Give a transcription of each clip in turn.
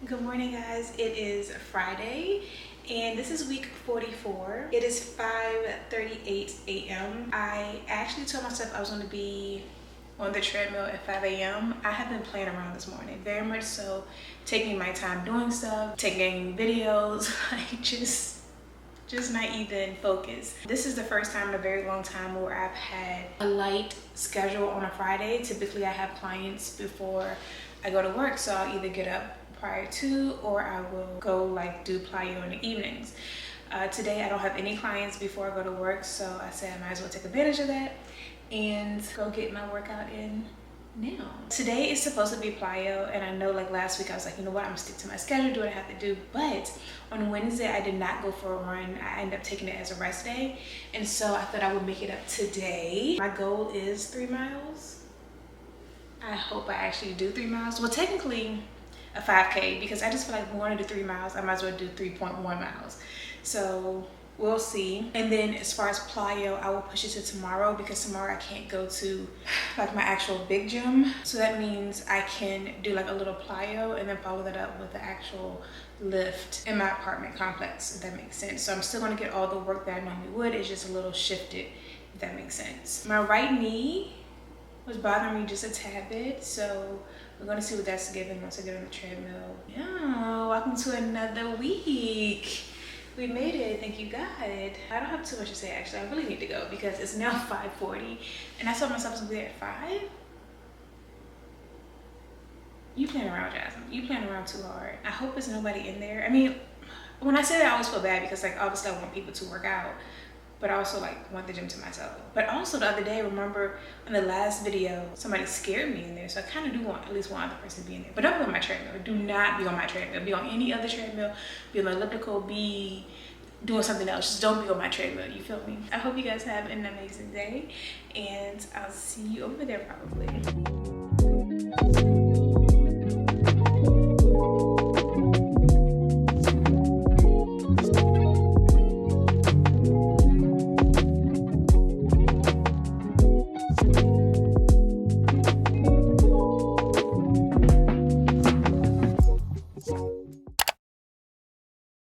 Good morning, guys. It is Friday and this is week 44. It is 5:38 a.m. I actually told myself I was going to be on the treadmill at 5 a.m. I have been playing around this morning, very much so, taking my time doing stuff, taking videos, like just not even focused. This is the first time in a very long time where I've had a light schedule on a Friday. Typically I have clients before I go to work, so I'll either get up prior to or I will go like do plyo in the evenings. Today I don't have any clients before I go to work, so I said I might as well take advantage of that and go get my workout in now. Today is supposed to be plyo, and I know like last week I was like, you know what, I'm gonna stick to my schedule, do what I have to do. But on Wednesday I did not go for a run. I ended up taking it as a rest day, and so I thought I would make it up today. My goal is 3 miles. I hope I actually do 3 miles. Well, technically a 5K, because I just feel like more than 3 miles, I might as well do 3.1 miles. So we'll see. And then as far as plyo, I will push it to tomorrow, because tomorrow I can't go to like my actual big gym. So that means I can do like a little plyo and then follow that up with the actual lift in my apartment complex, if that makes sense. So I'm still gonna get all the work that I normally would. It's just a little shifted, if that makes sense. My right knee was bothering me just a tad bit, so we're gonna see what that's giving once I get on the treadmill. Yeah, welcome to another week. We made it, thank you God. I don't have too much to say actually. I really need to go because it's now 5:40 and I told myself I was gonna be there at 5. You playing around, Jasmine. You playing around too hard. I hope there's nobody in there. I mean, when I say that I always feel bad because like obviously I want people to work out, but I also like want the gym to myself. But also the other day, remember in the last video, somebody scared me in there. So I kind of do want at least one other person to be in there. But don't be on my treadmill. Do not be on my treadmill. Be on any other treadmill. Be on the elliptical. Be doing something else. Just don't be on my treadmill. You feel me? I hope you guys have an amazing day. And I'll see you over there probably.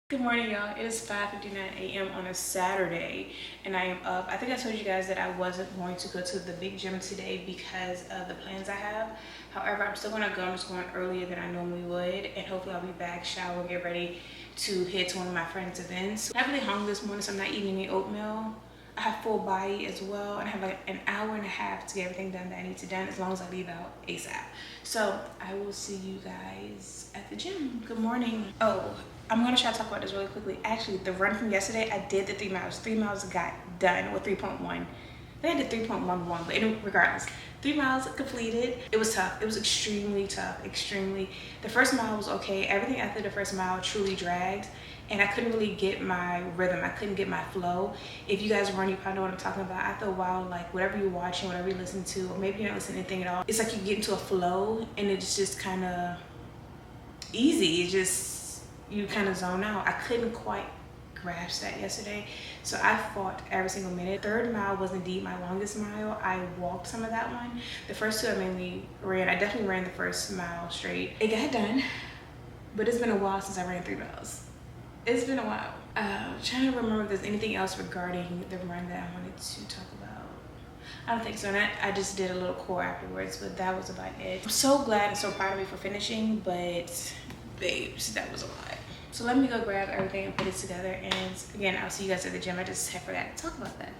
Good morning, y'all. It is 5:59 a.m. on a Saturday and I am up. I think I told you guys that I wasn't going to go to the big gym today because of the plans I have. However, I'm still gonna go. I'm just going earlier than I normally would, and hopefully I'll be back, shower, get ready to head to one of my friends' events. I'm not really hungry this morning, so I'm not eating any oatmeal. I have full body as well, and I have like an hour and a half to get everything done that I need to done, as long as I leave out ASAP. So I will see you guys at the gym. Good morning. Oh, I'm gonna try to talk about this really quickly. Actually, the run from yesterday, I did the 3 miles. 3 miles got done with 3.1. I think I did 3.11, but regardless, 3 miles completed. It was tough. It was extremely tough, extremely. The first mile was okay. Everything after the first mile truly dragged, and I couldn't really get my rhythm. I couldn't get my flow. If you guys run, you probably know what I'm talking about. After a while, like whatever you're watching, whatever you listen to, or maybe you're not listening to anything at all, it's like you get into a flow and it's just kind of easy. It's just, you kind of zone out. I couldn't quite grasp that yesterday, so I fought every single minute. Third mile was indeed my longest mile. I walked some of that one. The first two I mainly ran. I definitely ran the first mile straight. It got done, but it's been a while since I ran 3 miles. It's been a while. Trying to remember if there's anything else regarding the run that I wanted to talk about. I don't think so. And I just did a little core afterwards, but that was about it. I'm so glad and so proud of me for finishing, but babes, that was a lot. So let me go grab everything and put it together, and again, I'll see you guys at the gym. I just forgot to talk about that.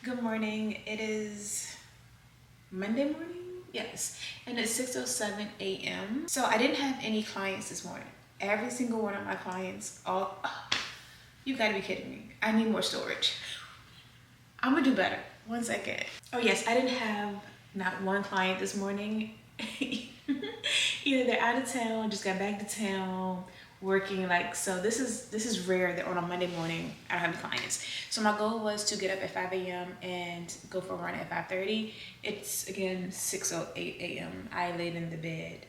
Good morning. It is Monday morning? Yes. And it's 6:07 a.m. So I didn't have any clients this morning. Every single one of my clients, you gotta be kidding me. I need more storage. I'm gonna do better. 1 second. Oh yes, I didn't have not one client this morning. Either they're out of town, just got back to town, working, like, so this is rare that on a Monday morning I don't have any clients. So my goal was to get up at 5 a.m. and go for a run at 5:30. It's again 6:08 a.m. I laid in the bed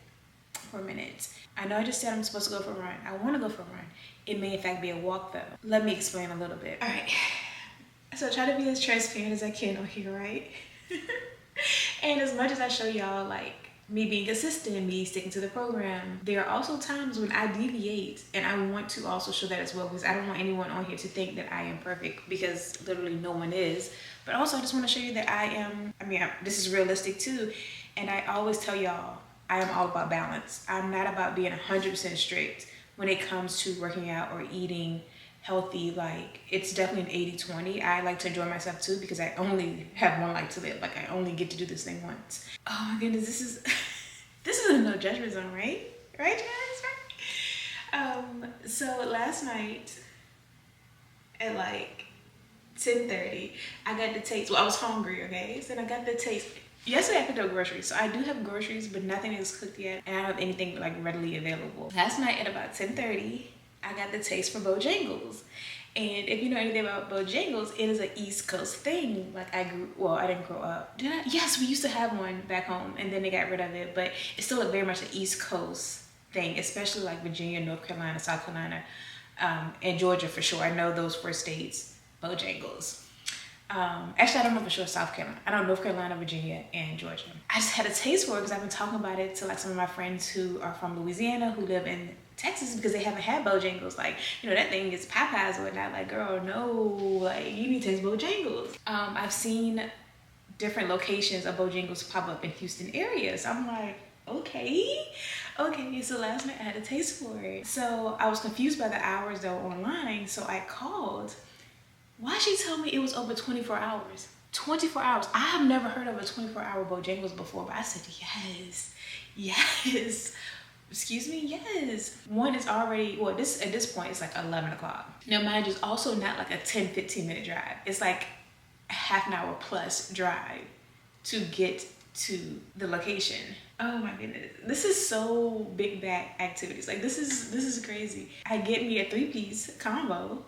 for a minute. I know I just said I'm supposed to go for a run. I want to go for a run. It may in fact be a walk though. Let me explain a little bit. All right. So I try to be as transparent as I can on here, right? And as much as I show y'all like me being consistent, me sticking to the program, there are also times when I deviate, and I want to also show that as well, because I don't want anyone on here to think that I am perfect, because literally no one is. But also I just want to show you that this is realistic too. And I always tell y'all, I am all about balance. I'm not about being 100% strict when it comes to working out or eating healthy. Like, it's definitely an 80-20. I like to enjoy myself too, because I only have one life to live. Like, I only get to do this thing once. Oh my goodness, this is a no judgment zone, right? Right, guys? Right? So last night at like 10:30, I got the taste. Well, I was hungry, okay? So I got the taste. Yesterday I picked up groceries, so I do have groceries, but nothing is cooked yet, and I don't have anything like readily available. Last night at about 10:30, I got the taste for Bojangles. And if you know anything about Bojangles, it is an East Coast thing. Like, I didn't grow up. Did I? Yes, we used to have one back home, and then they got rid of it, but it's still very much an East Coast thing, especially like Virginia, North Carolina, South Carolina, and Georgia for sure. I know those 4 states, Bojangles. Actually, I don't know for sure South Carolina. I know North Carolina, Virginia, and Georgia. I just had a taste for it because I've been talking about it to like some of my friends who are from Louisiana, who live in Texas, because they haven't had Bojangles. Like, that thing is Popeyes or whatnot. Like, girl, no, like, you need to taste Bojangles. I've seen different locations of Bojangles pop up in Houston area. So I'm like, okay. So last night I had a taste for it. So I was confused by the hours that were online. So I called. Why she told me it was over 24 hours? 24 hours. I have never heard of a 24-hour Bojangles before, but I said, yes. Excuse me, yes. One is already, at this point, it's like 11 o'clock. Now, mind you, it's also not like a 10-15 minute drive. It's like a half an hour plus drive to get to the location. Oh my goodness. This is so big back activities. Like, this is crazy. I get me a 3-piece combo.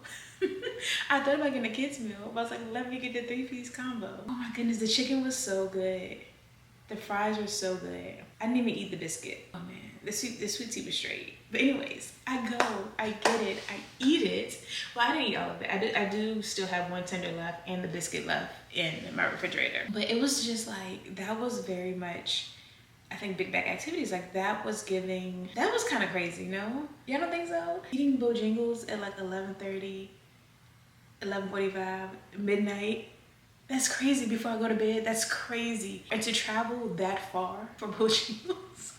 I thought about getting a kids meal, but I was like, let me get the 3-piece combo. Oh my goodness, the chicken was so good. The fries were so good. I didn't even eat the biscuit. Oh man, the sweet tea was straight. But anyways, I get it, I eat it. Well, I didn't eat all of it. I do still have one tender left and the biscuit left in my refrigerator. But it was just like, that was very much, I think, big back activities. Like, that was kind of crazy, no? Y'all don't think so? Eating Bojangles at like 11:30, 11:45, midnight. That's crazy before I go to bed. That's crazy. And to travel that far for Bojangles.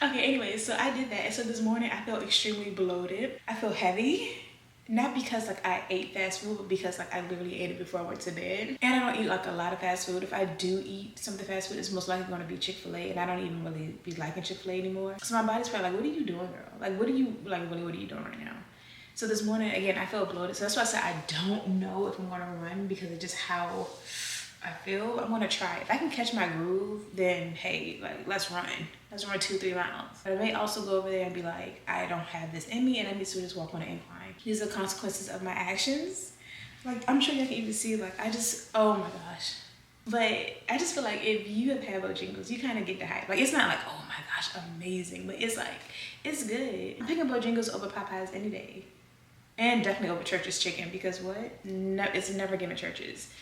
Okay, anyway, so I did that. And so this morning I felt extremely bloated. I feel heavy. Not because like I ate fast food, but because like I literally ate it before I went to bed. And I don't eat like a lot of fast food. If I do eat some of the fast food, it's most likely going to be Chick-fil-A, and I don't even really be liking Chick-fil-A anymore. So my body's probably like, what are you doing, girl? Like, what are you doing right now? So this morning, again, I felt bloated. So that's why I said I don't know if I'm going to run, because of just how I feel. I'm going to try it. If I can catch my groove, then hey, like, let's run. Let's run 2-3 miles. But I may also go over there and be like, I don't have this in me, and I need to just walk on an incline. These are consequences of my actions. Like, I'm sure y'all can even see, like, oh my gosh. But I just feel like if you have had Bojangles, you kind of get the hype. Like, it's not like, oh my gosh, amazing, but it's like, it's good. I'm picking Bojangles over Popeyes any day. And definitely over Church's chicken, because what? No, it's never given Church's.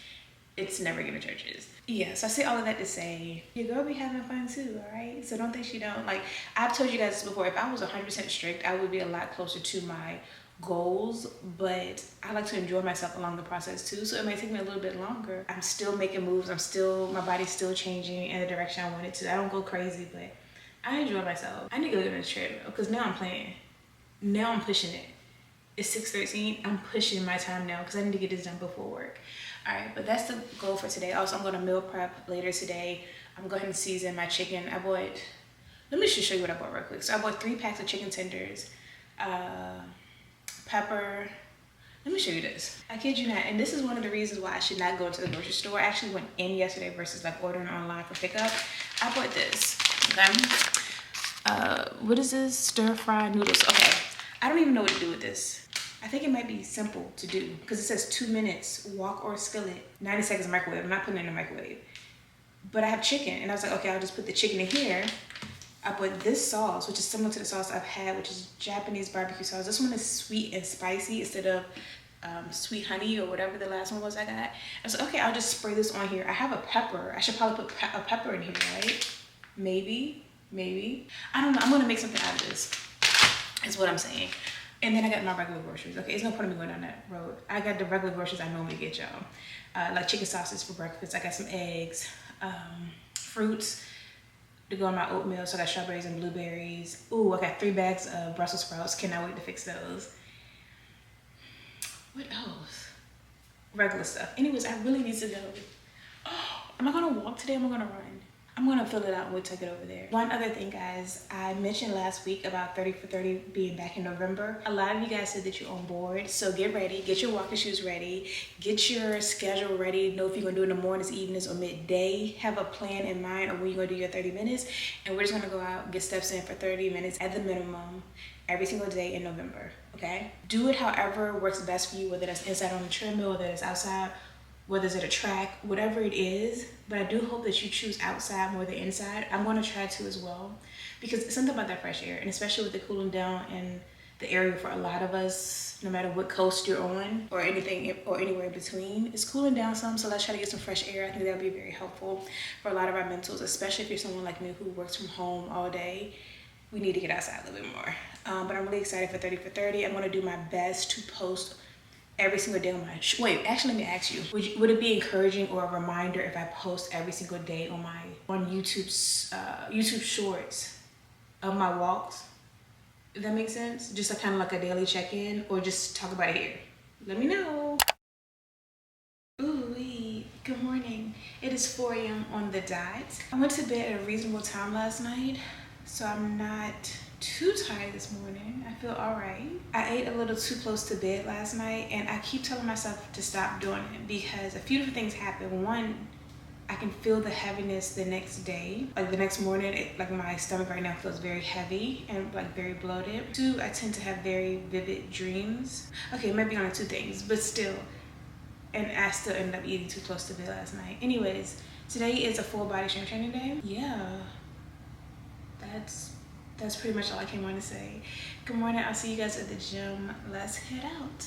It's never given Church's. Yeah, so I say all of that to say, your girl be having fun too, all right? So don't think she don't. Like, I've told you guys this before, if I was 100% strict, I would be a lot closer to my goals, but I like to enjoy myself along the process too. So it may take me a little bit longer. I'm still making moves. My body's still changing in the direction I want it to. I don't go crazy, but I enjoy myself. I need to go get on the treadmill, because now I'm playing. Now I'm pushing it. It's 6:13. I'm pushing my time now because I need to get this done before work. All right, but that's the goal for today. Also, I'm going to meal prep later today. I'm going to season my chicken. I bought, let me just show you what I bought real quick. So I bought 3 packs of chicken tenders, pepper. Let me show you this. I kid you not, and this is one of the reasons why I should not go to the grocery store. I actually went in yesterday versus like ordering online for pickup. I bought this, okay? What is this? Stir fry noodles. Okay, I don't even know what to do with this. I think it might be simple to do because it says 2 minutes, wok or skillet, 90 seconds microwave. I'm not putting it in the microwave. But I have chicken, and I was like, okay, I'll just put the chicken in here. I put this sauce, which is similar to the sauce I've had, which is Japanese barbecue sauce. This one is sweet and spicy instead of sweet honey or whatever the last one was I got. I was like, okay, I'll just spray this on here. I have a pepper. I should probably put a pepper in here, right? Maybe. I don't know. I'm going to make something out of this, is what I'm saying. And then I got my regular groceries. Okay, it's no point in me going down that road. I got the regular groceries I normally get, y'all. Like chicken sausage for breakfast. I got some eggs, fruits to go in my oatmeal. So I got strawberries and blueberries. Ooh, I got 3 bags of Brussels sprouts. Cannot wait to fix those. What else? Regular stuff. Anyways, I really need to go. Oh, am I gonna walk today or am I gonna run? I'm gonna fill it out and we'll take it over there. One other thing, guys, I mentioned last week about 30 for 30 being back in November. A lot of you guys said that you're on board, so get ready, get your walking shoes ready, get your schedule ready, know if you're gonna do it in the mornings, evenings, or midday. Have a plan in mind of when you're gonna do your 30 minutes, and we're just gonna go out and get steps in for 30 minutes at the minimum every single day in November, okay? Do it however works best for you, whether that's inside on the treadmill, whether it's outside, whether it's at a track, whatever it is. But I do hope that you choose outside more than inside. I'm going to try to as well, because it's something about that fresh air, and especially with the cooling down in the area for a lot of us, no matter what coast you're on or anything or anywhere in between, it's cooling down some. So let's try to get some fresh air. I think that would be very helpful for a lot of our mentals, especially if you're someone like me who works from home all day. We need to get outside a little bit more. But I'm really excited for 30 for 30. I'm going to do my best to post every single day on my wait, actually, let me ask you, would it be encouraging or a reminder if I post every single day on YouTube's YouTube shorts of my walks? If that makes sense? Just a kind of like a daily check-in, or just talk about it here? Let me know. Ooh, good morning. It is 4 a.m. on the dot. I went to bed at a reasonable time last night, so I'm not too tired this morning. I feel all right. I ate a little too close to bed last night, and I keep telling myself to stop doing it because a few different things happen. One, I can feel the heaviness the next day. Like the next morning, like my stomach right now feels very heavy and like very bloated. 2, I tend to have very vivid dreams. Okay, maybe only 2 things, but still. And I still ended up eating too close to bed last night. Anyways, today is a full body strength training day. Yeah, that's pretty much all I came on to say. Good morning. I'll see you guys at the gym. Let's head out.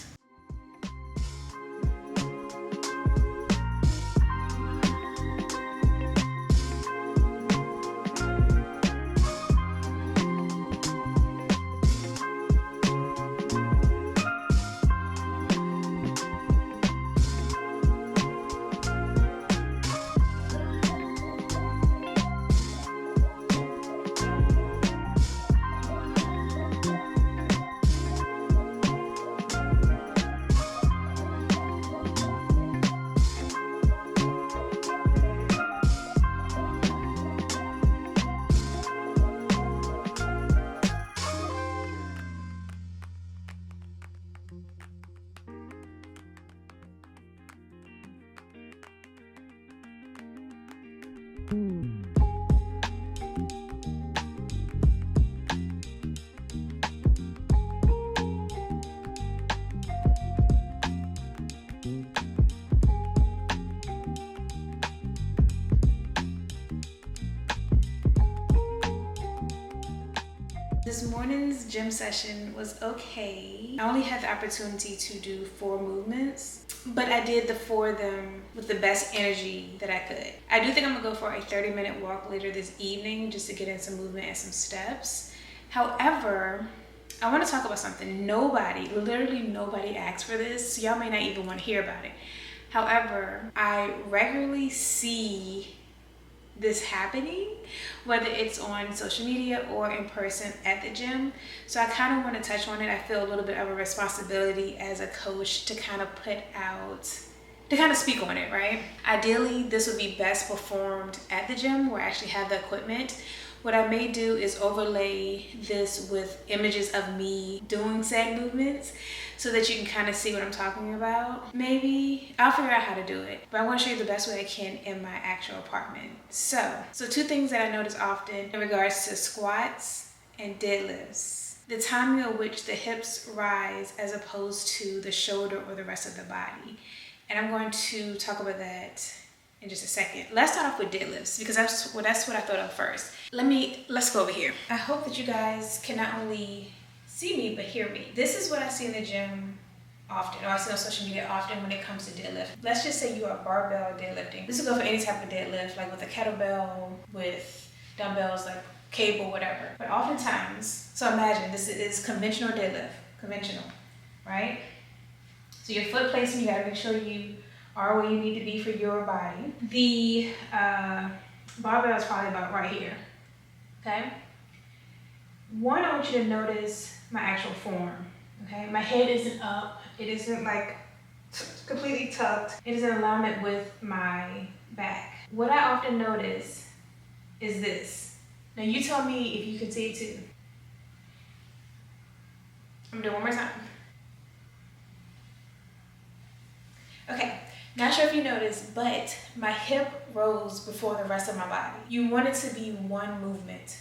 This morning's gym session was okay. I only had the opportunity to do 4 movements, but I did the 4 of them with the best energy that I could. I do think I'm gonna go for a 30-minute walk later this evening just to get in some movement and some steps. However, I want to talk about something. Literally nobody asked for this, so y'all may not even want to hear about it. However, I regularly see this happening, whether it's on social media or in person at the gym. So I kind of want to touch on it. I feel a little bit of a responsibility as a coach to kind of speak on it, right? Ideally, this would be best performed at the gym where I actually have the equipment. What I may do is overlay this with images of me doing said movements so that you can kind of see what I'm talking about. Maybe I'll figure out how to do it, but I want to show you the best way I can in my actual apartment. So two things that I notice often in regards to squats and deadlifts: the timing at which the hips rise as opposed to the shoulder or the rest of the body. And I'm going to talk about that in just a second. Let's start off with deadlifts because that's what I thought of first. Let's go over here. I hope that you guys can not only see me but hear me. This is what I see in the gym often, or I see on social media often when it comes to deadlift. Let's just say you are barbell deadlifting. This will go for any type of deadlift, like with a kettlebell, with dumbbells, like cable, whatever. But oftentimes, so imagine this is conventional deadlift, right? So your foot placement, you gotta make sure you are where you need to be for your body. The barbell is probably about right here, okay? One, I want you to notice my actual form, okay? My head isn't up. It isn't like completely tucked. It is in alignment with my back. What I often notice is this. Now you tell me if you can see it too. I'm doing one more time. Okay, not sure if you noticed, but my hip rose before the rest of my body. You want it to be one movement.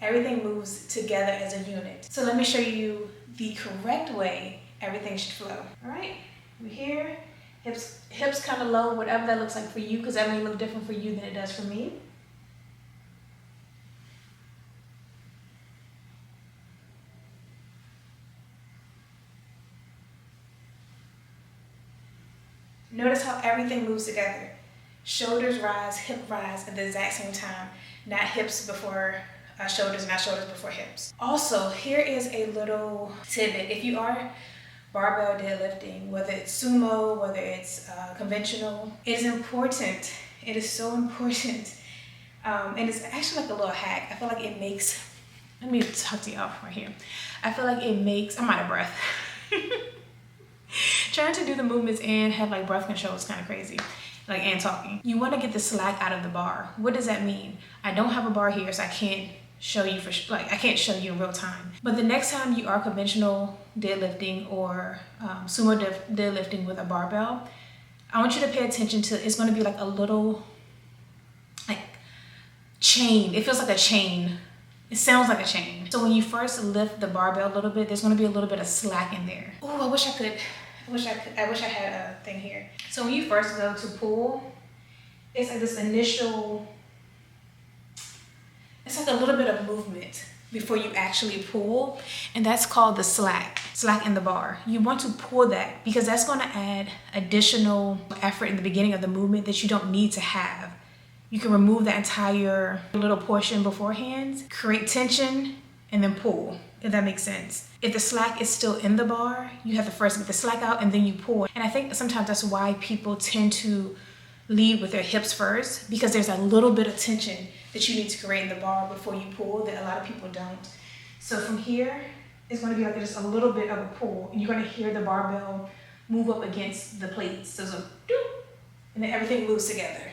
Everything moves together as a unit. So let me show you the correct way everything should flow. All right, we're here, hips kind of low, whatever that looks like for you, because that may look different for you than it does for me. Notice how everything moves together. Shoulders rise, hip rise at the exact same time. Not hips before shoulders, not shoulders before hips. Also, here is a little tidbit. If you are barbell deadlifting, whether it's sumo, whether it's conventional, it is important. It is so important. And it's actually like a little hack. I feel like it makes, let me talk to y'all right here. I feel like it makes, I'm out of breath. Trying to do the movements and have like breath control is kind of crazy, like, and talking. You want to get the slack out of the bar. What does that mean? I don't have a bar here, so I can't show you I can't show you in real time. But the next time you are conventional deadlifting or sumo deadlifting with a barbell, I want you to pay attention to, it's going to be like a little like chain. It feels like a chain. It sounds like a chain. So when you first lift the barbell a little bit, there's going to be a little bit of slack in there. Oh, I wish I had a thing here. So when you first go to pull, it's like this initial, it's like a little bit of movement before you actually pull, and that's called the slack in the bar. You want to pull that because that's going to add additional effort in the beginning of the movement that you don't need to have. You can remove that entire little portion beforehand, create tension, and then pull, if that makes sense. If the slack is still in the bar, you have to first get the slack out and then you pull. And I think sometimes that's why people tend to lead with their hips first, because there's a little bit of tension that you need to create in the bar before you pull that a lot of people don't. So from here, it's going to be like just a little bit of a pull, and you're going to hear the barbell move up against the plates. So it's a doop, and then everything moves together.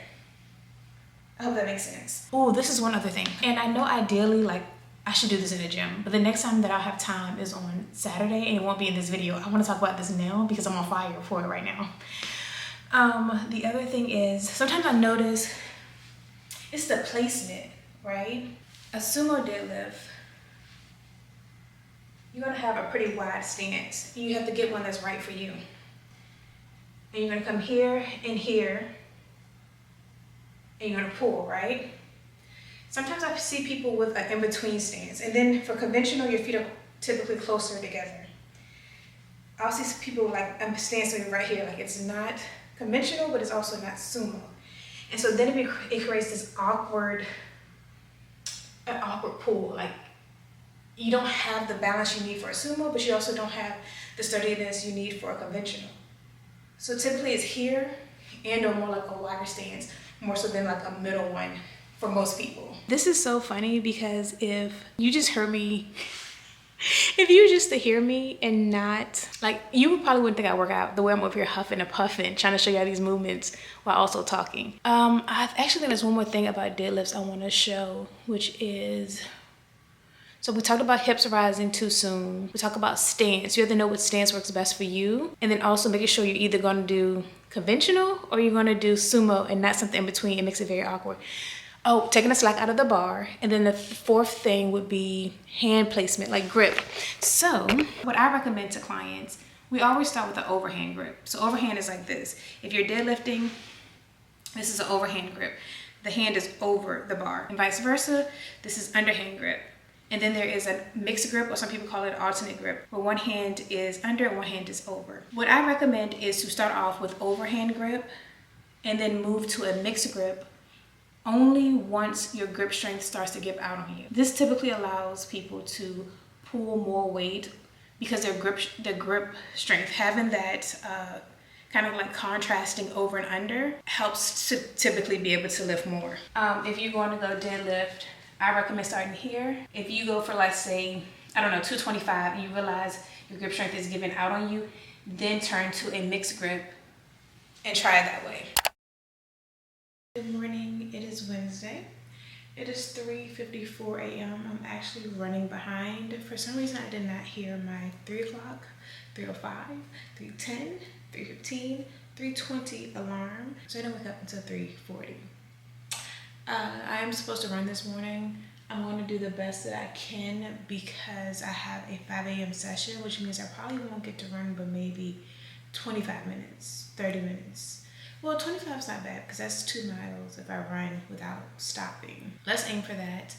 I hope that makes sense. Oh, this is one other thing. And I know ideally, like, I should do this in the gym, but the next time that I'll have time is on Saturday, and it won't be in this video. I want to talk about this now because I'm on fire for it right now. The other thing is, sometimes I notice it's the placement, right? A sumo deadlift, you're gonna have a pretty wide stance. You have to get one that's right for you. And you're gonna come here and here, and you're gonna pull, right? Sometimes I see people with an in-between stance. And then for conventional, your feet are typically closer together. I'll see people like, I'm standing right here, like it's not conventional, but it's also not sumo. And so then it creates this awkward pull. Like, you don't have the balance you need for a sumo, but you also don't have the sturdiness you need for a conventional. So typically it's here and or more like a wider stance, more so than like a middle one for most people. This is so funny because if you just heard me, if you just to hear me and not, like, you probably wouldn't think I work out the way I'm up here huffing and puffing, trying to show y'all these movements while also talking. I actually think there's one more thing about deadlifts I want to show, which is, so we talked about hips rising too soon. We talk about stance. You have to know what stance works best for you. And then also making sure you're either gonna do conventional or you're gonna do sumo and not something in between. It makes it very awkward. Oh, taking the slack out of the bar. And then the fourth thing would be hand placement, like grip. So what I recommend to clients, we always start with the overhand grip. So overhand is like this. If you're deadlifting, this is an overhand grip. The hand is over the bar, and vice versa. This is underhand grip. And then there is a mixed grip, or some people call it alternate grip, where one hand is under and one hand is over. What I recommend is to start off with overhand grip and then move to a mixed grip only once your grip strength starts to give out on you. This typically allows people to pull more weight because their grip strength, having that kind of like contrasting over and under, helps to typically be able to lift more. If you're going to go deadlift, I recommend starting here. If you go for, like, say, I don't know, 225, and you realize your grip strength is giving out on you, then turn to a mixed grip and try it that way. Good morning, it is Wednesday. It is 3:54 a.m. I'm actually running behind. For some reason, I did not hear my 3 o'clock, 3:05, 3:10, 3:15, 3:20 alarm. So I didn't wake up until 3:40. I am supposed to run this morning. I'm going to do the best that I can because I have a 5 a.m. session, which means I probably won't get to run but maybe 25 minutes, 30 minutes. Well, 25 is not bad because that's 2 miles if I run without stopping. Let's aim for that.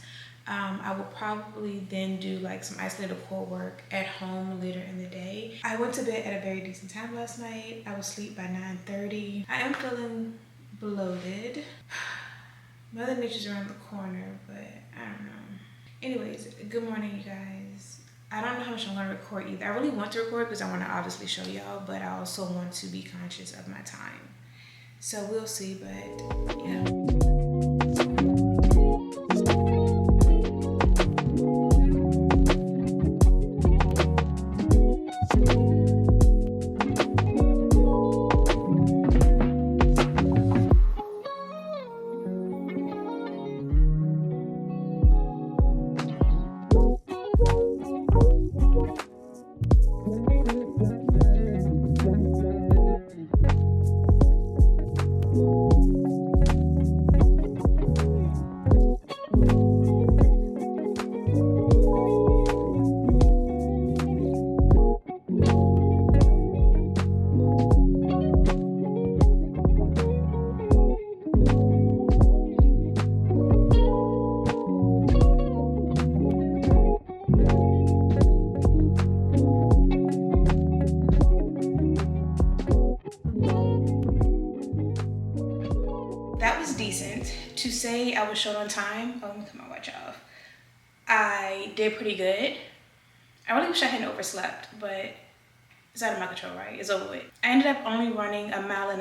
I will probably then do like some isolated core work at home later in the day. I went to bed at a very decent time last night. I will sleep by 9:30. I am feeling bloated. Mother Nature's around the corner, but I don't know. Anyways, good morning, you guys. I don't know how much I'm gonna record either. I really want to record because I want to obviously show y'all, but I also want to be conscious of my time. So we'll see, but yeah. Decent. To say I was short on time, oh, let me cut my watch off. I did pretty good. I really wish I hadn't overslept, but it's out of my control, right? It's over with. I ended up only running 1.5 miles,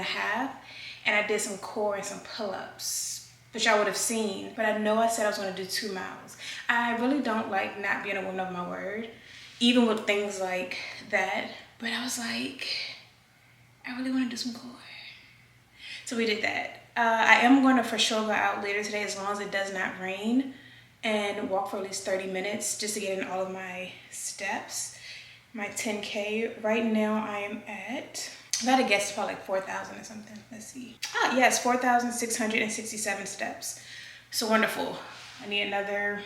and I did some core and some pull-ups, which I would have seen, but I know I said I was gonna do 2 miles. I really don't like not being a woman of my word, even with things like that, but I was like, I really wanna do some core. So we did that. I am going to for sure go out later today as long as it does not rain and walk for at least 30 minutes just to get in all of my steps, my 10K. Right now I am at, I got to guess, probably like 4,000 or something. Let's see. Yes, 4,667 steps. So wonderful. I need another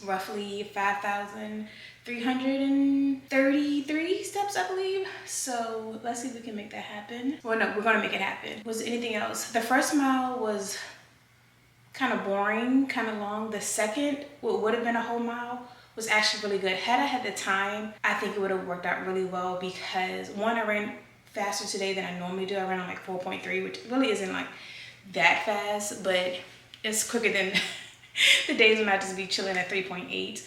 roughly 5,333 steps, I believe. So let's see if we can make that happen. Well, no, we're gonna make it happen. Was there anything else? The first mile was kind of boring, kind of long. The second, what would have been a whole mile, was actually really good. Had I had the time, I think it would have worked out really well because one, I ran faster today than I normally do. I ran on like 4.3, which really isn't like that fast, but it's quicker than the days when I just be chilling at 3.8.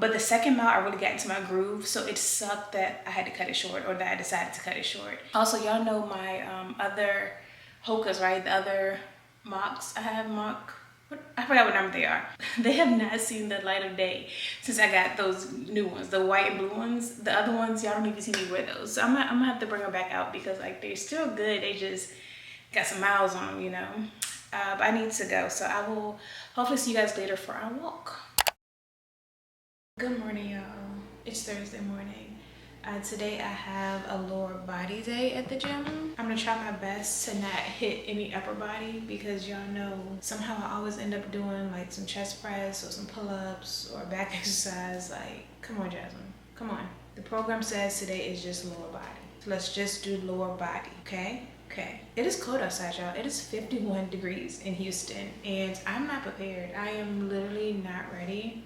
But the second mile, I really got into my groove, so it sucked that I had to cut it short, or that I decided to cut it short. Also, y'all know my other hokas, right? The other mocks. I have mock I forgot what number they are. They have not seen the light of day since I got those new ones, the white and blue ones. The other ones, y'all don't even see me wear those. So I'm gonna have to bring them back out because like they're still good. They just got some miles on them, you know. But I need to go, so I will hopefully see you guys later for our walk. Good morning, y'all. It's Thursday morning. Today I have a lower body day at the gym. I'm gonna try my best to not hit any upper body because y'all know somehow I always end up doing like some chest press or some pull-ups or back exercise. Like, come on, Jasmine, come on. The program says today is just lower body. So let's just do lower body, okay? Okay. It is cold outside, y'all. It is 51 degrees in Houston and I'm not prepared. I am literally not ready.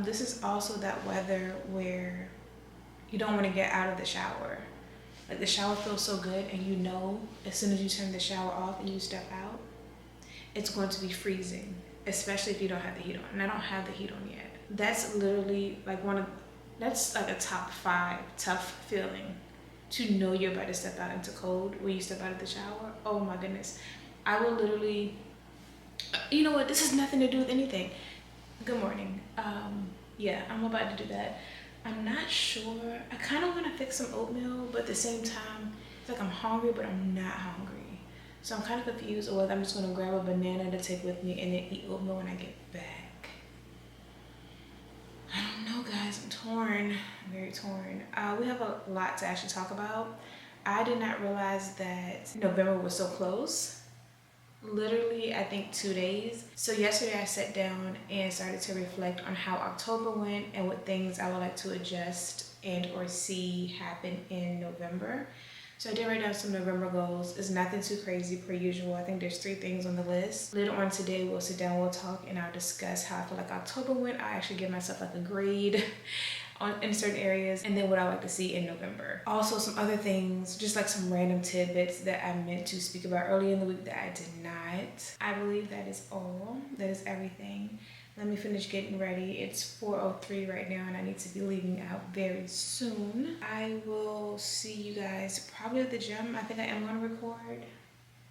This is also that weather where you don't want to get out of the shower. Like the shower feels so good and you know as soon as you turn the shower off and you step out, it's going to be freezing, especially if you don't have the heat on. And I don't have the heat on yet. That's literally like that's like a top 5 tough feeling to know you're about to step out into cold when you step out of the shower. Oh my goodness. I will literally, you know what, this has nothing to do with anything. Good morning. Yeah, I'm about to do that. I'm not sure. I kind of want to fix some oatmeal, but at the same time, it's like I'm hungry, but I'm not hungry. So I'm kind of confused, or whether I'm just going to grab a banana to take with me and then eat oatmeal when I get back. I don't know, guys. I'm torn. I'm very torn. We have a lot to actually talk about. I did not realize that November was so close. Literally, I think 2 days. So yesterday I sat down and started to reflect on how October went and what things I would like to adjust and or see happen in November. So I did write down some November goals. It's nothing too crazy per usual. I think there's 3 things on the list. Later on today, we'll sit down, we'll talk, and I'll discuss how I feel like October went. I actually give myself like a grade in certain areas, and then what I like to see in November. Also some other things, just like some random tidbits that I meant to speak about earlier in the week that I did not. I believe that is all. That is everything. Let me finish getting ready. It's 4:03 right now and I need to be leaving out very soon. I will see you guys probably at the gym. I think I am gonna record.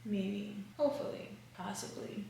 Maybe, hopefully, possibly.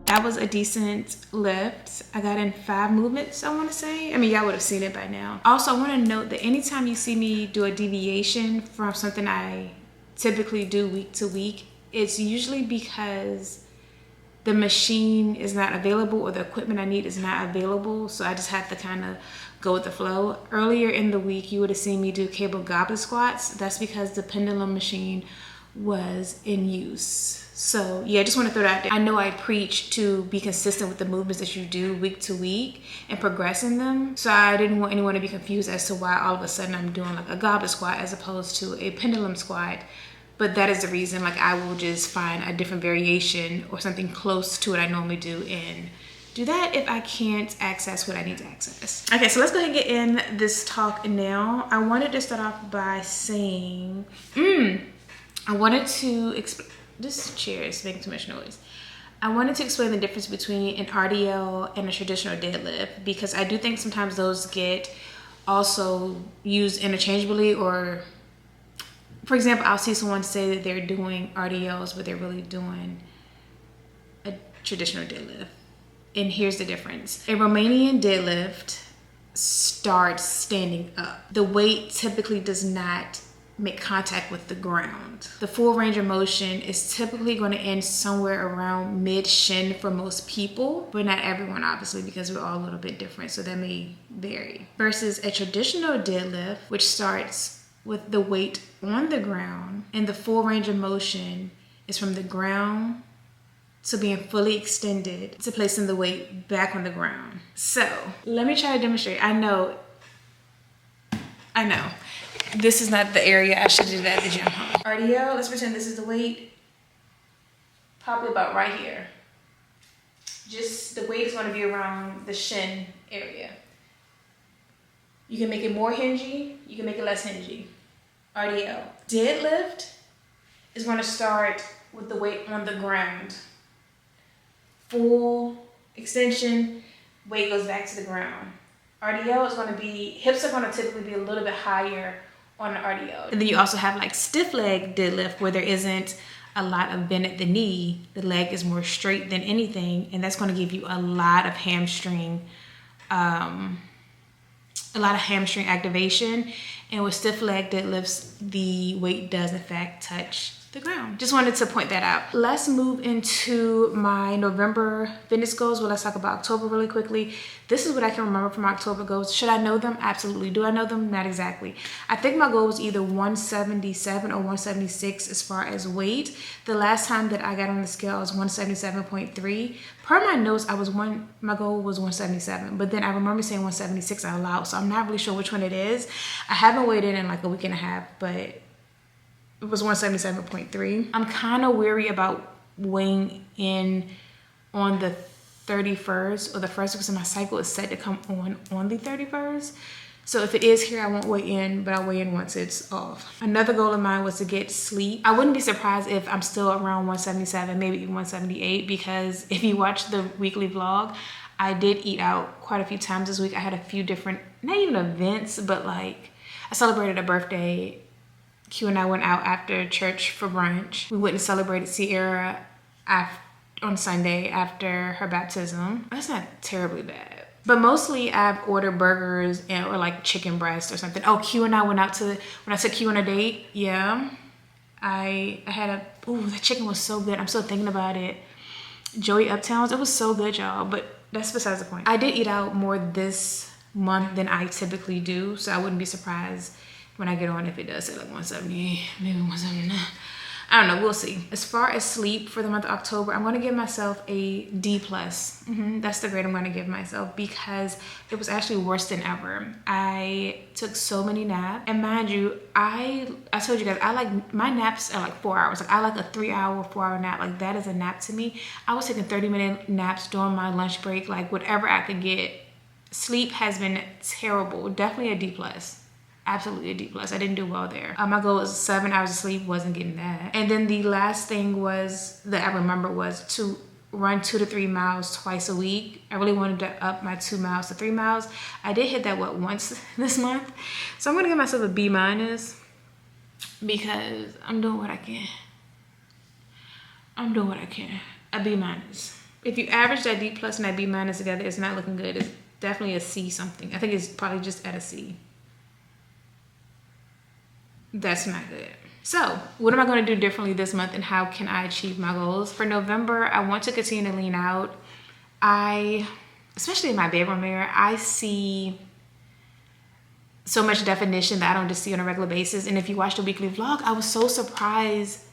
That was a decent lift. I got in 5 movements, I want to say. I mean, y'all would have seen it by now. Also, I want to note that anytime you see me do a deviation from something I typically do week to week, it's usually because the machine is not available or the equipment I need is not available. So I just have to kind of go with the flow. Earlier in the week, you would have seen me do cable goblet squats. That's because the pendulum machine was in use. So yeah, I just want to throw that out there. I know I preach to be consistent with the movements that you do week to week and progress in them. So I didn't want anyone to be confused as to why all of a sudden I'm doing like a goblet squat as opposed to a pendulum squat. But that is the reason, like I will just find a different variation or something close to what I normally do in do that if I can't access what I need to access. Okay, so let's go ahead and get in this talk now. I wanted to start off by saying, I wanted to explain, this chair is making too much noise. I wanted to explain the difference between an RDL and a traditional deadlift, because I do think sometimes those get also used interchangeably, or for example, I'll see someone say that they're doing RDLs, but they're really doing a traditional deadlift. And here's the difference. A Romanian deadlift starts standing up. The weight typically does not make contact with the ground. The full range of motion is typically going to end somewhere around mid-shin for most people, but not everyone, obviously, because we're all a little bit different, so that may vary. Versus a traditional deadlift, which starts with the weight on the ground, and the full range of motion is from the ground to being fully extended to placing the weight back on the ground. So let me try to demonstrate. I know, this is not the area I should do that at the gym. RDL, let's pretend this is the weight, probably about right here. Just the weight is going to be around the shin area. You can make it more hingy, you can make it less hingy. RDL. Deadlift is going to start with the weight on the ground. Full extension, weight goes back to the ground. RDL is going to be, hips are going to typically be a little bit higher on the RDL. And then you also have like stiff leg deadlift, where there isn't a lot of bend at the knee. The leg is more straight than anything, and that's going to give you a lot of hamstring activation. And with stiff leg deadlifts, the weight does in fact touch the ground. Just wanted to point that out. Let's move into my November fitness goals. Well, let's talk about October really quickly. This is what I can remember from October goals. Should I know them? Absolutely. Do I know them? Not exactly. I think my goal was either 177 or 176 as far as weight. The last time that I got on the scale, I was 177.3. Per my notes, my goal was 177, but then I remember saying 176 out loud, so I'm not really sure which one it is. I haven't weighed in like a week and a half, but it was 177.3. I'm kind of weary about weighing in on the 31st or the 1st, because my cycle is set to come on the 31st. So if it is here, I won't weigh in, but I'll weigh in once it's off. Another goal of mine was to get sleep. I wouldn't be surprised if I'm still around 177, maybe even 178, because if you watch the weekly vlog, I did eat out quite a few times this week. I had a few different, not even events, but like I celebrated a birthday. Q and I went out after church for brunch. We went and celebrated Sierra on Sunday after her baptism. That's not terribly bad. But mostly I've ordered burgers or like chicken breast or something. Oh, Q and I went out when I took Q on a date, yeah. I had that chicken was so good. I'm still thinking about it. Joey Uptowns, it was so good, y'all, but that's besides the point. I did eat out more this month than I typically do, so I wouldn't be surprised when I get on if it does say like 178, maybe 179. I don't know, we'll see. As far as sleep for the month of October, I'm gonna give myself a D+. That's the grade I'm gonna give myself, because it was actually worse than ever. I took so many naps, and mind you, I told you guys, my naps are like 4 hours. Like I like a 3 hour, 4 hour nap. Like that is a nap to me. I was taking 30-minute naps during my lunch break, like whatever I could get. Sleep has been terrible. Definitely a D+. Absolutely a D+. I didn't do well there. My goal was 7 hours of sleep, wasn't getting that. And then the last thing that I remember was to run 2 to 3 miles twice a week. I really wanted to up my 2 miles to 3 miles. I did hit that once this month. So I'm gonna give myself a B-, because I'm doing what I can. A B-. If you average that D+ and that B- together, it's not looking good. It's definitely a C something. I think it's probably just at a C. That's not good. So what am I going to do differently this month, and how can I achieve my goals? For November, I want to continue to lean out. Especially in my bedroom mirror, I see so much definition that I don't just see on a regular basis. And if you watch the weekly vlog, I was so surprised.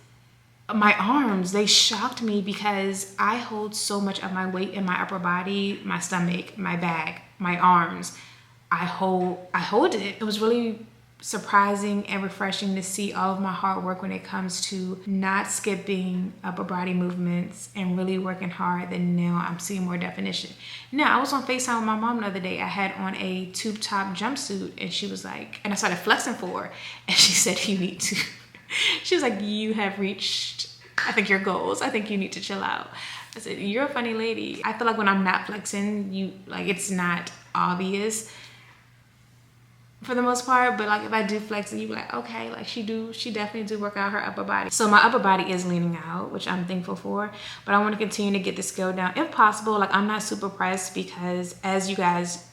My arms, they shocked me, because I hold so much of my weight in my upper body, my stomach, my back, my arms. I hold it. It was really surprising and refreshing to see all of my hard work when it comes to not skipping upper body movements and really working hard. Then now I'm seeing more definition. Now, I was on FaceTime with my mom the other day. I had on a tube top jumpsuit and she was like, and I started flexing for her, and she said, you need to, she was like, you have reached, I think, your goals. I think you need to chill out. I said, you're a funny lady. I feel like when I'm not flexing, it's not obvious for the most part, but like if I do flex and you be like, okay, like she definitely do work out her upper body. So my upper body is leaning out, which I'm thankful for, but I want to continue to get the scale down if possible. Like, I'm not super pressed because, as you guys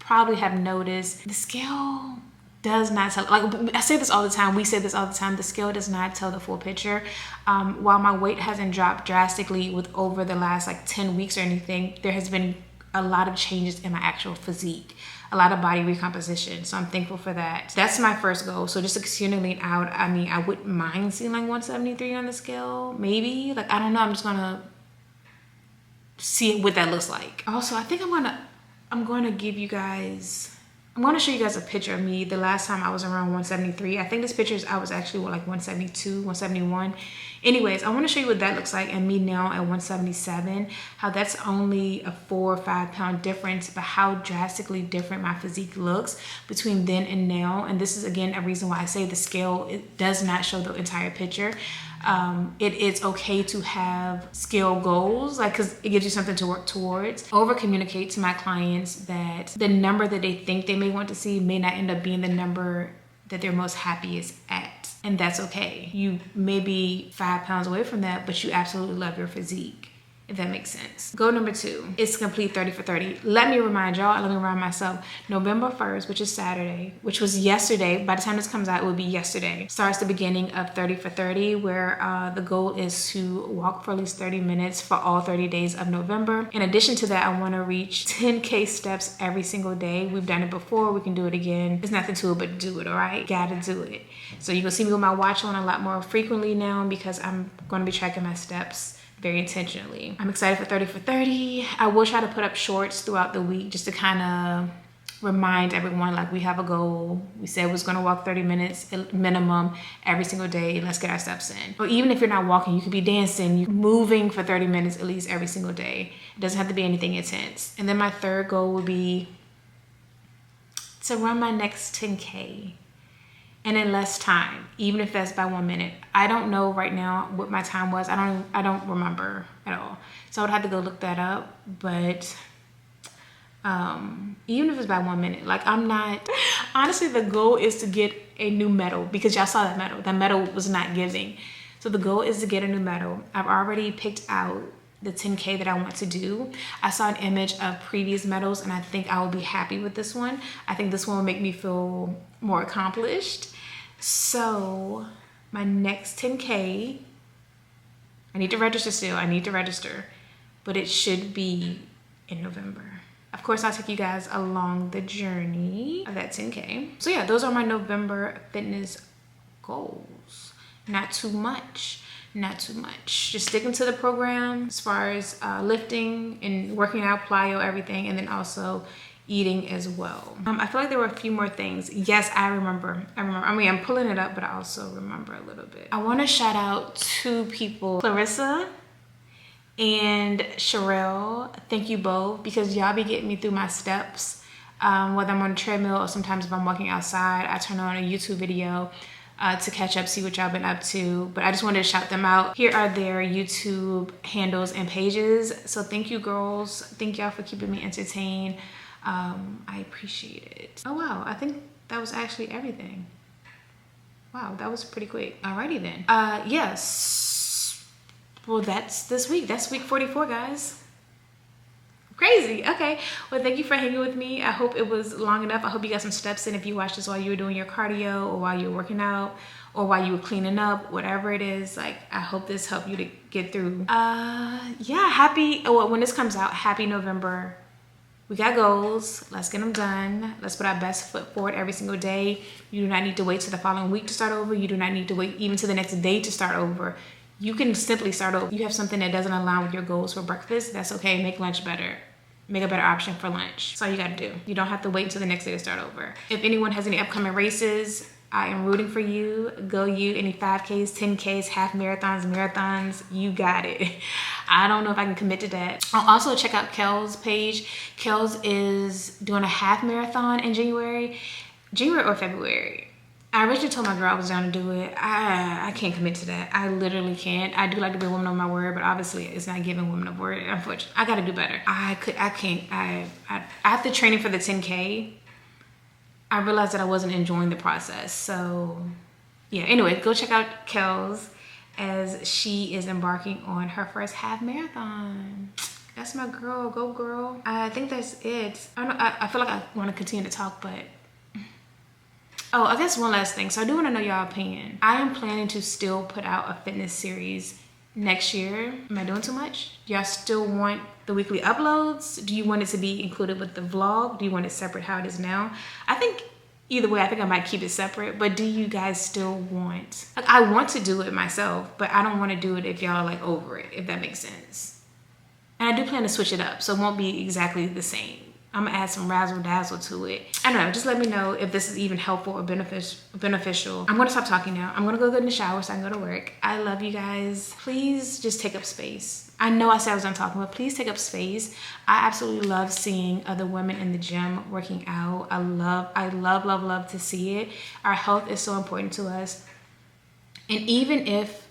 probably have noticed, the scale does not tell, like I say this all the time, we say this all the time, the scale does not tell the full picture. While my weight hasn't dropped drastically over the last like 10 weeks or anything, there has been a lot of changes in my actual physique, a lot of body recomposition. So I'm thankful for that. That's my first goal. So just to continue to lean out. I mean, I wouldn't mind seeing like 173 on the scale, maybe. Like, I don't know. I'm just gonna see what that looks like. Also, I think I'm gonna give you guys, I'm gonna show you guys a picture of me the last time I was around 173. I think this picture is, I was actually like 172, 171. Anyways, I want to show you what that looks like and me now at 177, how that's only a 4 or 5 pound difference, but how drastically different my physique looks between then and now. And this is, again, a reason why I say the scale, it does not show the entire picture. It is okay to have scale goals, like, because it gives you something to work towards. Over communicate to my clients that the number that they think they may want to see may not end up being the number that they're most happiest at. And that's okay. You may be 5 pounds away from that, but you absolutely love your physique, if that makes sense. Goal number 2 is complete 30 for 30. Let me remind y'all, let me remind myself, November 1st, which is Saturday, which was yesterday, by the time this comes out, it will be yesterday, starts the beginning of 30 for 30, where the goal is to walk for at least 30 minutes for all 30 days of November. In addition to that, I want to reach 10K steps every single day. We've done it before, we can do it again. There's nothing to it but do it, all right? Gotta do it. So you can see me with my watch on a lot more frequently now because I'm going to be tracking my steps very intentionally. I'm excited for 30 for 30. I will try to put up shorts throughout the week just to kind of remind everyone, like, we have a goal. We said we was gonna walk 30 minutes minimum every single day. Let's get our steps in. Or even if you're not walking, you could be dancing, you're moving for 30 minutes at least every single day. It doesn't have to be anything intense. And then my third goal would be to run my next 10K. And in less time, even if that's by 1 minute. I don't know right now what my time was. I don't remember at all. So I would have to go look that up. But even if it's by 1 minute, like, I'm not, honestly, the goal is to get a new medal, because y'all saw that medal. That medal was not giving. So the goal is to get a new medal. I've already picked out the 10K that I want to do. I saw an image of previous medals and I think I will be happy with this one. I think this one will make me feel more accomplished. So my next 10K, I need to register still. I need to register, but it should be in November. Of course, I'll take you guys along the journey of that 10K. So yeah, those are my November fitness goals. Not too much. Not too much. Just sticking to the program as far as lifting and working out, plyo, everything, and then also eating as well. I feel like there were a few more things. Yes, I remember. I mean, I'm pulling it up, but I also remember a little bit. I want to shout out 2 people, Clarissa and Sherelle. Thank you both, because y'all be getting me through my steps. Whether I'm on a treadmill or sometimes if I'm walking outside, I turn on a YouTube video to catch up, see what y'all been up to. But I just wanted to shout them out. Here are their YouTube handles and pages. So thank you, girls. Thank y'all for keeping me entertained. I appreciate it. Oh wow, I think that was actually everything. Wow, that was pretty quick. Alrighty then. Yes. Well, that's this week. That's week 44, guys. Crazy. Okay. Well, thank you for hanging with me. I hope it was long enough. I hope you got some steps in if you watched this while you were doing your cardio or while you were working out or while you were cleaning up, whatever it is. Like, I hope this helped you to get through. Yeah, happy, well, when this comes out, happy November. We got goals. Let's get them done. Let's put our best foot forward every single day. You do not need to wait till the following week to start over. You do not need to wait even to the next day to start over. You can simply start over. You have something that doesn't align with your goals for breakfast. That's okay. Make lunch better. make a better option for lunch. That's all you gotta do. You don't have to wait until the next day to start over. If anyone has any upcoming races, I am rooting for you. Go you, any 5Ks, 10Ks, half marathons, you got it. I don't know if I can commit to that. I'll also check out Kel's page. Kel's is doing a half marathon in January or February. I originally told my girl I was down to do it. I can't commit to that. I literally can't. I do like to be a woman of my word, but obviously it's not giving women of word. Unfortunately, I gotta do better. I can't. After training for the 10K, I realized that I wasn't enjoying the process. So yeah, anyway, go check out Kel's as she is embarking on her first half marathon. That's my girl, go girl. I think that's it. I feel like I want to continue to talk, but oh, I guess one last thing. So I do want to know y'all opinion. I am planning to still put out a fitness series next year. Am I doing too much? Do y'all still want the weekly uploads? Do you want it to be included with the vlog? Do you want it separate how it is now? I think either way, I think I might keep it separate, but do you guys still want, like, I want to do it myself, but I don't want to do it if y'all are like over it, if that makes sense. And I do plan to switch it up, so it won't be exactly the same. I'm gonna add some razzle dazzle to it. I don't know, just let me know if this is even helpful or beneficial. I'm gonna stop talking now. I'm gonna go get in the shower so I can go to work. I love you guys. Please just take up space. I know I said I was done talking, but please take up space. I absolutely love seeing other women in the gym working out. I love to see it. Our health is so important to us. And even if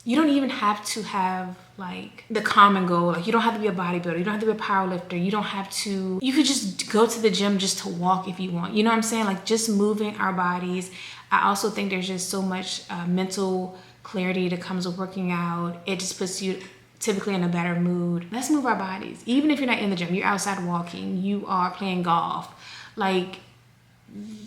you don't even have to have like the common goal, like you don't have to be a bodybuilder, you don't have to be a power lifter, you could just go to the gym just to walk if you want. You know what I'm saying? Like just moving our bodies. I also think there's just so much mental clarity that comes with working out. It just puts you typically in a better mood. Let's move our bodies. Even if you're not in the gym, you're outside walking, you are playing golf. Like,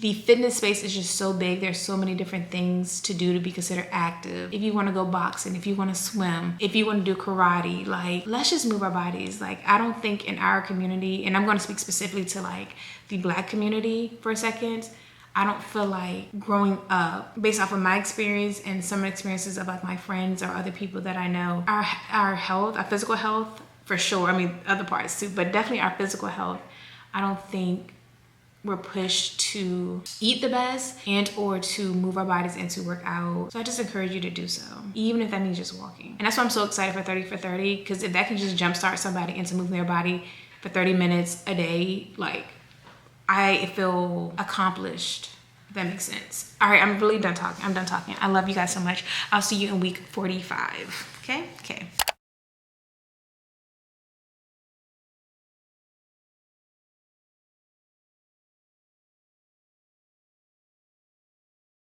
the fitness space is just so big. There's so many different things to do to be considered active. If you want to go boxing, if you want to swim, if you want to do karate, like, let's just move our bodies. Like, I don't think in our community, and I'm going to speak specifically to like the Black community for a second, I don't feel like growing up, based off of my experience and some experiences of like my friends or other people that I know, our health, our physical health, for sure, I mean other parts too, but definitely our physical health, I don't think we're pushed to eat the best and or to move our bodies and to work out. So I just encourage you to do so, even if that means just walking. And that's why I'm so excited for 30 for 30, because if that can just jumpstart somebody into moving their body for 30 minutes a day, like, I feel accomplished, if that makes sense. All right, I'm really done talking. I'm done talking. I love you guys so much. I'll see you in week 45. Okay?